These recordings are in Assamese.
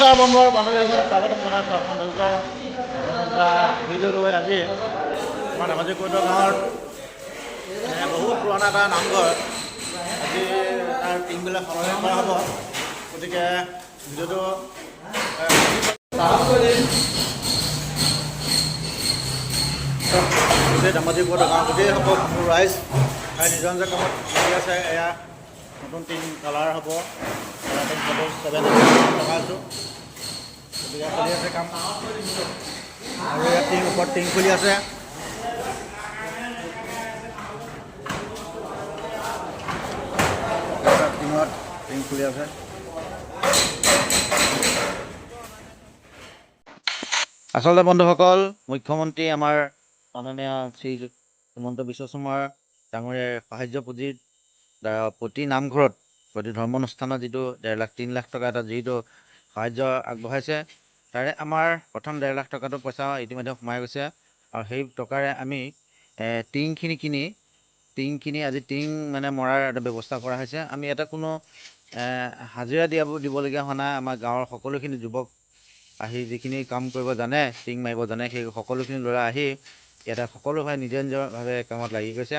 নমস্কাৰ বন্ধুৰ বাংলাদেশত স্বাগতম জনাইছোঁ আপোনালোকৰ ভিডিঅ'টো আজি আমাৰ ধেমাজি কৈত গাঁৱৰ বহুত পুৰণা এটা নামঘৰ আজি তাৰ টিমবিলাক সলনি কৰা হ'ব গতিকে ভিডিঅ'টো গোটেই ধেমাজি কৈত গাঁৱৰ গোটেই হ'ব ৰাইজ নিজৰ নিজৰ কামত লাগি আছে এয়া নতুন টিম কালাৰ হ'ব 7 লগাইছোঁ গতিকে চলি আছে কাম আৰু ইয়াত টিং ওপৰত টিং খুলি আছে টিঙত টিং খুলি আছে আচলতে বন্ধুসকল মুখ্যমন্ত্ৰী আমাৰ মাননীয় শ্ৰী হিমন্ত বিশ্ব শৰ্মাৰ ডাঙৰীয়াৰ সাহায্য পুঁজিৰ দ্বাৰা প্ৰতি নামঘৰত প্ৰতি ধৰ্মানুষ্ঠানত যিটো 1.5 লাখ 3 লাখ টকা এটা যিটো সাহায্য আগবঢ়াইছে তাৰে আমাৰ প্ৰথম 1.5 লাখ টকাটো পইচা ইতিমধ্যে সোমাই গৈছে আৰু সেই টকাৰে আমি টিংখিনি কিনি আজি টিং মানে মৰাৰ এটা ব্যৱস্থা কৰা হৈছে আমি এটা কোনো হাজিৰা দিবলগীয়া হোৱা নাই আমাৰ গাঁৱৰ সকলোখিনি যুৱক আহি যিখিনি কাম কৰিব জানে টিং মাৰিব জানে সেই সকলোখিনি ল'ৰা আহি ইয়াতে সকলো ভাই নিজৰভাৱে কামত লাগি গৈছে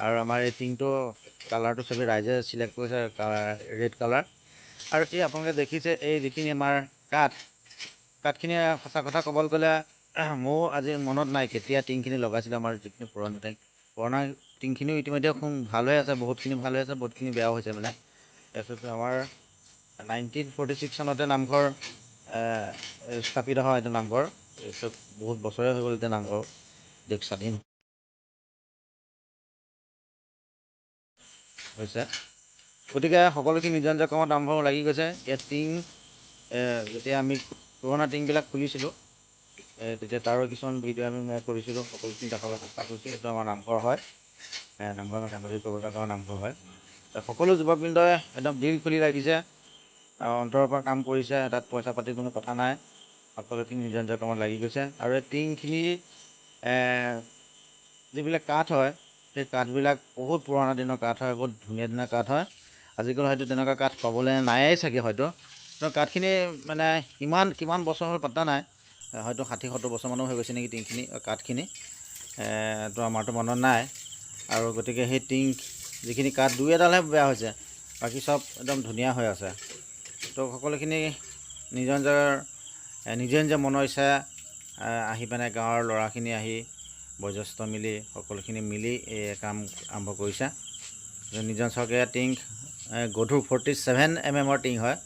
আৰু আমাৰ এই টিংটো কালাৰটো চবেই ৰাইজে চিলেক্ট কৰিছে ৰেড কালাৰ আৰু এই আপোনালোকে দেখিছে এই যিখিনি আমাৰ কাঠখিনি সঁচা কথা ক'বলৈ গ'লে মোৰ আজি মনত নাই কেতিয়া টিংখিনি লগাইছিলে আমাৰ যিখিনি পুৰণা টিংখিনিও ইতিমধ্যে খুব ভাল হৈ আছে বহুতখিনি ভাল হৈ আছে বহুতখিনি বেয়াও হৈছে মানে তাৰপিছত আমাৰ 1946 চনতে নামঘৰ স্থাপিত হয় এইটো নামঘৰ তাৰপিছত বহুত বছৰে হৈ গ'ল এতিয়া নামঘৰ দেশ স্বাধীন হৈছে গতিকে সকলোখিনি নিজৰ নিজৰ কামত আৰম্ভ লাগি গৈছে ইয়াত টিং যেতিয়া আমি পুৰণা টিংবিলাক খুলিছিলোঁ তেতিয়া তাৰো কিছুমান ভিডিঅ' আমি কৰিছিলোঁ সকলোখিনি দেখাবলৈ চেষ্টা কৰিছোঁ এইটো আমাৰ নামঘৰ হয় নামঘৰ ধেমাজি কৈত গাঁৱৰ নামঘৰ হয় সকলো যুৱকবৃন্দই একদম দিল খুলি লাগিছে আৰু অন্তৰৰ পৰা কাম কৰিছে তাত পইচা পাতিৰ কোনো কথা নাই সকলোখিনি নিজৰ নিজৰ কামত লাগি গৈছে আৰু এই টিংখিনি যিবিলাক কাঠ হয় সেই কাঠবিলাক বহুত পুৰণা দিনৰ কাঠ হয় বহুত ধুনীয়া কাঠ হয় আজিকালি হয়তো তেনেকুৱা কাঠ পাবলৈ নায়েই চাগে হয়তো কাঠখিনি মানে কিমান বছৰ হ'ল পাত্তা নাই হয়তো 60-70 বছৰমানো হৈ গৈছে নেকি টিংখিনি কাঠখিনি তো আমাৰতো মনত নাই আৰু গতিকে সেই টিং যিখিনি কাঠ 2-এডালহে বেয়া হৈছে বাকী চব একদম ধুনীয়া হৈ আছে তো সকলোখিনি নিজৰ নিজে মনৰ ইচ্ছা আহি পিনে গাঁৱৰ ল'ৰাখিনি আহি বয়োজ্যেষ্ঠ মিলি সকলোখিনি মিলি এই কাম আৰম্ভ কৰিছে নিজৰ চৰকাৰীয়া টিং গধুৰ 47 mm টিং হয়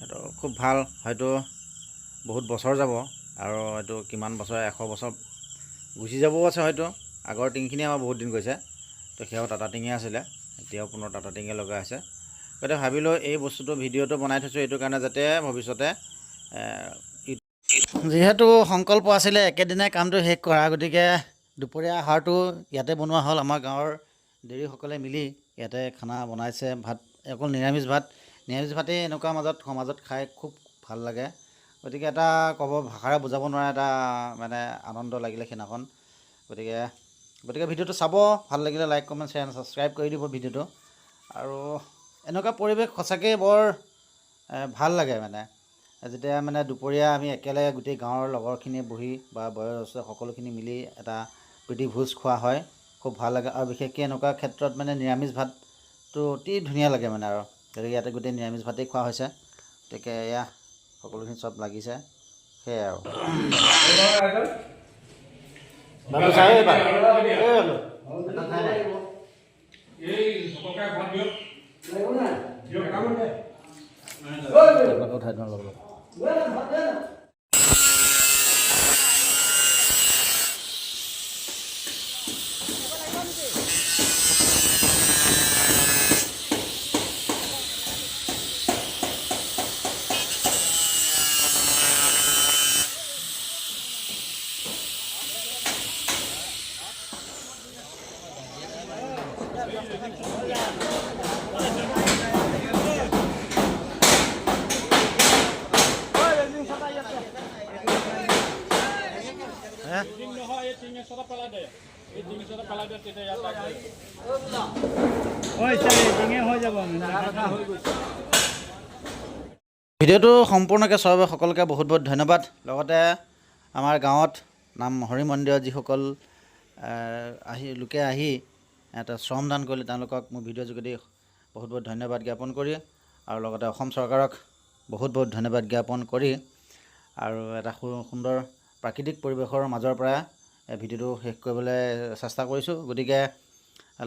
এইটো খুব ভাল হয়তো বহুত বছৰ যাব আৰু এইটো কিমান বছৰ 100 বছৰ গুচি যাবও আছে হয়তো আগৰ টিংখিনি আমাৰ বহুত দিন গৈছে তো সেয়াও টাটা টিঙে আছিলে এতিয়াও পুনৰ টাটা টিঙে লগা আছে গতিকে ভাবিলোঁ এই বস্তুটো ভিডিঅ'টো বনাই থৈছোঁ এইটো কাৰণে যাতে ভৱিষ্যতে যিহেতু সংকল্প আছিলে একেদিনাই কামটো শেষ কৰা গতিকে দুপৰীয়া আহাৰটো ইয়াতে বনোৱা হ'ল আমাৰ গাঁৱৰ দেৰীসকলে মিলি ইয়াতে খানা বনাইছে ভাত অকল নিৰামিষ ভাতেই এনেকুৱা সমাজত খাই খুব ভাল লাগে গতিকে এটা ভাষাৰে বুজাব নোৱাৰা এটা মানে আনন্দ লাগিলে সেইদিনাখন গতিকে ভিডিঅ'টো চাব ভাল লাগিলে লাইক কমেণ্ট শ্বেয়াৰ ছাবস্ক্ৰাইব কৰি দিব ভিডিঅ'টো আৰু এনেকুৱা পৰিৱেশ সঁচাকৈ বৰ ভাল লাগে মানে যেতিয়া মানে দুপৰীয়া আমি একেলগে গোটেই গাঁৱৰ লগৰখিনি বহি বা বয়োজ্যেষ্ঠ সকলোখিনি মিলি এটা প্ৰীতিভোজ খোৱা হয় খুব ভাল লাগে আৰু বিশেষকৈ এনেকুৱা ক্ষেত্ৰত মানে নিৰামিষ ভাতটো অতি ধুনীয়া লাগে মানে আৰু গতিকে ইয়াতে গোটেই নিৰামিষ ভাতেই খোৱা হৈছে গতিকে এয়া সকলোখিনি চব লাগিছে সেয়াই আৰু ভিডিঅ'টো সম্পূৰ্ণকৈ চোৱাৰ বাবে সকলোকে বহুত বহুত ধন্যবাদ। লগতে আমাৰ গাঁৱত নাম হৰি মন্দিৰত যিসকল লোকে আহি এটা শ্ৰমদান কৰিলে তেওঁলোকক মোৰ ভিডিঅ'ৰ যোগেদি বহুত বহুত ধন্যবাদ জ্ঞাপন কৰি আৰু লগতে অসম চৰকাৰক বহুত বহুত ধন্যবাদ জ্ঞাপন কৰি আৰু এটা সুন্দৰ প্ৰাকৃতিক পৰিৱেশৰ মাজৰ পৰা এই ভিডিঅ'টো শেষ কৰিবলৈ চেষ্টা কৰিছোঁ। গতিকে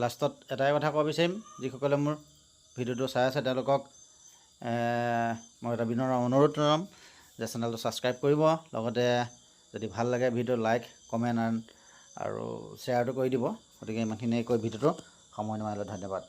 লাষ্টত এটাই কথা ক'ব বিচাৰিম, যিসকলে মোৰ ভিডিঅ'টো চাই আছে তেওঁলোকক মই এটা বিনৰ অনুৰোধ জনাম যে চেনেলটো ছাবস্ক্ৰাইব কৰিব, লগতে যদি ভাল লাগে ভিডিঅ' লাইক কমেণ্ট আৰু শ্বেয়াৰটো কৰি দিব। গতিকে ইমানখিনিয়ে কৈ ভিডিঅ'টো সময় নোৱাৰিলে ধন্যবাদ।